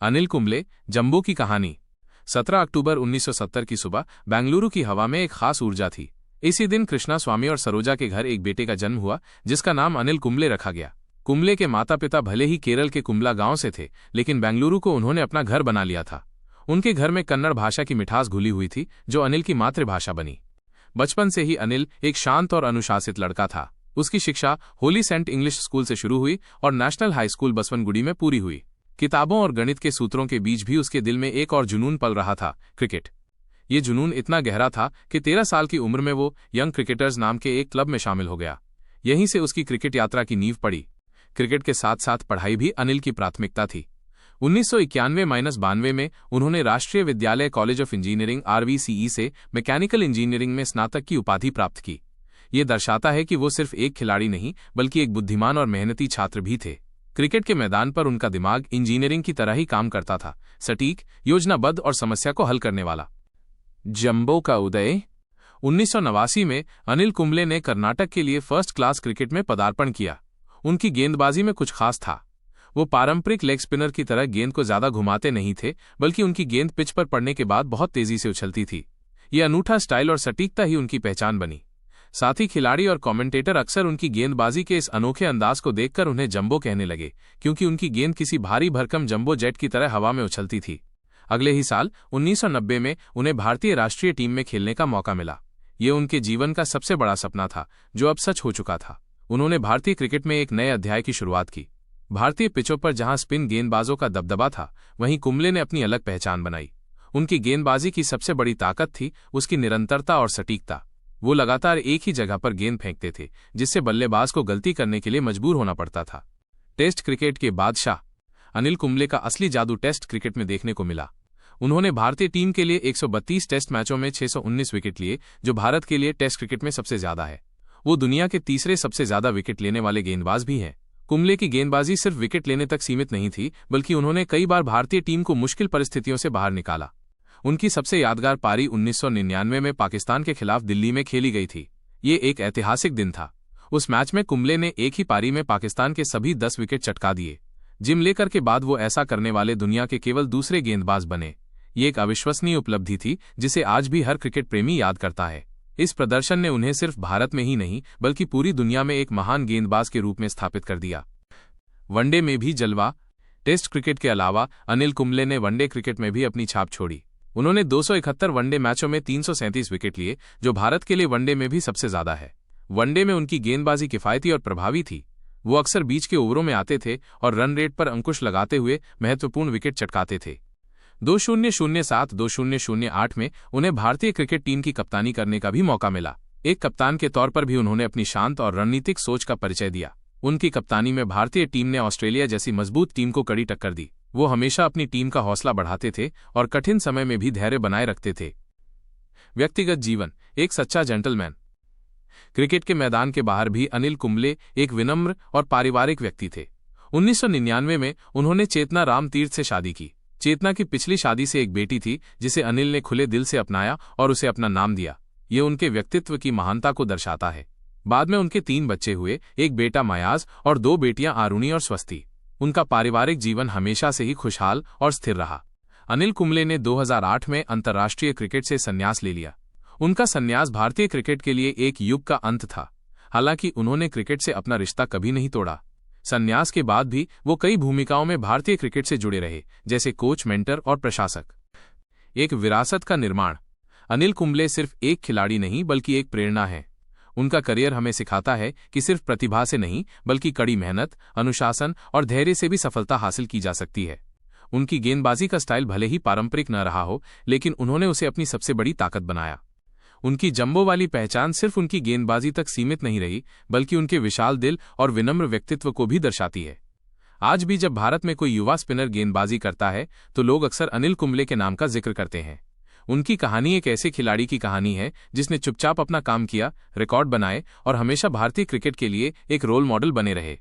Anil Kumble, jumbo की कहानी। 17 अक्टूबर 1970 की सुबह बेंगलुरु की हवा में एक खास ऊर्जा थी। इसी दिन कृष्णा स्वामी और सरोजा के घर एक बेटे का जन्म हुआ, जिसका नाम अनिल कुंबले रखा गया। कुंबले के माता पिता भले ही केरल के कुंबला गांव से थे, लेकिन बेंगलुरु को उन्होंने अपना घर बना लिया था। उनके घर में कन्नड़ भाषा की मिठास घुली हुई थी, जो अनिल की मातृभाषा बनी। बचपन से ही अनिल एक शांत और अनुशासित लड़का था। उसकी शिक्षा होली सेंट इंग्लिश स्कूल से शुरू हुई और नेशनल हाई स्कूल बसवनगुड़ी में पूरी हुई। किताबों और गणित के सूत्रों के बीच भी उसके दिल में एक और जुनून पल रहा था, क्रिकेट। ये जुनून इतना गहरा था कि 13 साल की उम्र में वो यंग क्रिकेटर्स नाम के एक क्लब में शामिल हो गया। यहीं से उसकी क्रिकेट यात्रा की नींव पड़ी। क्रिकेट के साथ साथ पढ़ाई भी अनिल की प्राथमिकता थी। 1991-92 में उन्होंने राष्ट्रीय विद्यालय कॉलेज ऑफ इंजीनियरिंग RVCE से मैकेनिकल इंजीनियरिंग में स्नातक की उपाधि प्राप्त की। ये दर्शाता है कि वो सिर्फ एक खिलाड़ी नहीं, बल्कि एक बुद्धिमान और मेहनती छात्र भी थे। क्रिकेट के मैदान पर उनका दिमाग इंजीनियरिंग की तरह ही काम करता था, सटीक, योजनाबद्ध और समस्या को हल करने वाला। जंबो का उदय। 1989 में अनिल कुंबले ने कर्नाटक के लिए फर्स्ट क्लास क्रिकेट में पदार्पण किया। उनकी गेंदबाजी में कुछ खास था। वो पारंपरिक लेग स्पिनर की तरह गेंद को ज्यादा घुमाते नहीं थे, बल्कि उनकी गेंद पिच पर पड़ने के बाद बहुत तेजी से उछलती थी। ये अनूठा स्टाइल और सटीकता ही उनकी पहचान बनी। साथ ही खिलाड़ी और कमेंटेटर अक्सर उनकी गेंदबाजी के इस अनोखे अंदाज को देखकर उन्हें जंबो कहने लगे, क्योंकि उनकी गेंद किसी भारी भरकम जंबो जेट की तरह हवा में उछलती थी। अगले ही साल 1990 में उन्हें भारतीय राष्ट्रीय टीम में खेलने का मौका मिला। ये उनके जीवन का सबसे बड़ा सपना था, जो अब सच हो चुका था। उन्होंने भारतीय क्रिकेट में एक नए अध्याय की शुरुआत की। भारतीय पिचों पर जहां स्पिन गेंदबाजों का दबदबा था, वहीं कुंबले ने अपनी अलग पहचान बनाई। उनकी गेंदबाजी की सबसे बड़ी ताकत थी उसकी निरंतरता और सटीकता। वो लगातार एक ही जगह पर गेंद फेंकते थे, जिससे बल्लेबाज को गलती करने के लिए मजबूर होना पड़ता था। टेस्ट क्रिकेट के बादशाह। अनिल कुंबले का असली जादू टेस्ट क्रिकेट में देखने को मिला। उन्होंने भारतीय टीम के लिए 132 टेस्ट मैचों में 619 विकेट लिए, जो भारत के लिए टेस्ट क्रिकेट में सबसे ज्यादा है। वो दुनिया के तीसरे सबसे ज्यादा विकेट लेने वाले गेंदबाज भी हैं। कुंबले की गेंदबाजी सिर्फ विकेट लेने तक सीमित नहीं थी, बल्कि उन्होंने कई बार भारतीय टीम को मुश्किल परिस्थितियों से बाहर निकाला। उनकी सबसे यादगार पारी 1999 में पाकिस्तान के खिलाफ दिल्ली में खेली गई थी। ये एक ऐतिहासिक दिन था। उस मैच में कुंबले ने एक ही पारी में पाकिस्तान के सभी 10 विकेट चटका दिए। जिम लेकर के बाद वो ऐसा करने वाले दुनिया के केवल दूसरे गेंदबाज बने। ये एक अविश्वसनीय उपलब्धि थी, जिसे आज भी हर क्रिकेट प्रेमी याद करता है। इस प्रदर्शन ने उन्हें सिर्फ भारत में ही नहीं, बल्कि पूरी दुनिया में एक महान गेंदबाज के रूप में स्थापित कर दिया। वनडे में भी जलवा। टेस्ट क्रिकेट के अलावा अनिल कुंबले ने वनडे क्रिकेट में भी अपनी छाप छोड़ी। उन्होंने 271 वनडे मैचों में 337 विकेट लिए, जो भारत के लिए वनडे में भी सबसे ज्यादा है। वनडे में उनकी गेंदबाजी किफायती और प्रभावी थी। वो अक्सर बीच के ओवरों में आते थे और रन रेट पर अंकुश लगाते हुए महत्वपूर्ण विकेट चटकाते थे। 2007-2008 में उन्हें भारतीय क्रिकेट टीम की कप्तानी करने का भी मौका मिला। एक कप्तान के तौर पर भी उन्होंने अपनी शांत और रणनीतिक सोच का परिचय दिया। उनकी कप्तानी में भारतीय टीम ने ऑस्ट्रेलिया जैसी मजबूत टीम को कड़ी टक्कर दी। वो हमेशा अपनी टीम का हौसला बढ़ाते थे और कठिन समय में भी धैर्य बनाए रखते थे। व्यक्तिगत जीवन। एक सच्चा जेंटलमैन। क्रिकेट के मैदान के बाहर भी अनिल कुंबले एक विनम्र और पारिवारिक व्यक्ति थे। 1999 में उन्होंने चेतना रामतीर्थ से शादी की। चेतना की पिछली शादी से एक बेटी थी, जिसे अनिल ने खुले दिल से अपनाया और उसे अपना नाम दिया। ये उनके व्यक्तित्व की महानता को दर्शाता है। बाद में उनके 3 बच्चे हुए, एक बेटा मयाज और 2 बेटियां आरुणि और स्वस्ति। उनका पारिवारिक जीवन हमेशा से ही खुशहाल और स्थिर रहा। अनिल कुंबले ने 2008 में अंतर्राष्ट्रीय क्रिकेट से संन्यास ले लिया। उनका संन्यास भारतीय क्रिकेट के लिए एक युग का अंत था। हालांकि उन्होंने क्रिकेट से अपना रिश्ता कभी नहीं तोड़ा। संन्यास के बाद भी वो कई भूमिकाओं में भारतीय क्रिकेट से जुड़े रहे, जैसे कोच, मेंटर और प्रशासक। एक विरासत का निर्माण। अनिल कुंबले सिर्फ एक खिलाड़ी नहीं, बल्कि एक प्रेरणा है। उनका करियर हमें सिखाता है कि सिर्फ प्रतिभा से नहीं, बल्कि कड़ी मेहनत, अनुशासन और धैर्य से भी सफलता हासिल की जा सकती है। उनकी गेंदबाजी का स्टाइल भले ही पारंपरिक न रहा हो, लेकिन उन्होंने उसे अपनी सबसे बड़ी ताकत बनाया। उनकी जंबो वाली पहचान सिर्फ उनकी गेंदबाजी तक सीमित नहीं रही, बल्कि उनके विशाल दिल और विनम्र व्यक्तित्व को भी दर्शाती है। आज भी जब भारत में कोई युवा स्पिनर गेंदबाजी करता है, तो लोग अक्सर अनिल कुंबले के नाम का जिक्र करते हैं। उनकी कहानी एक ऐसे खिलाड़ी की कहानी है, जिसने चुपचाप अपना काम किया, रिकॉर्ड बनाए और हमेशा भारतीय क्रिकेट के लिए एक रोल मॉडल बने रहे।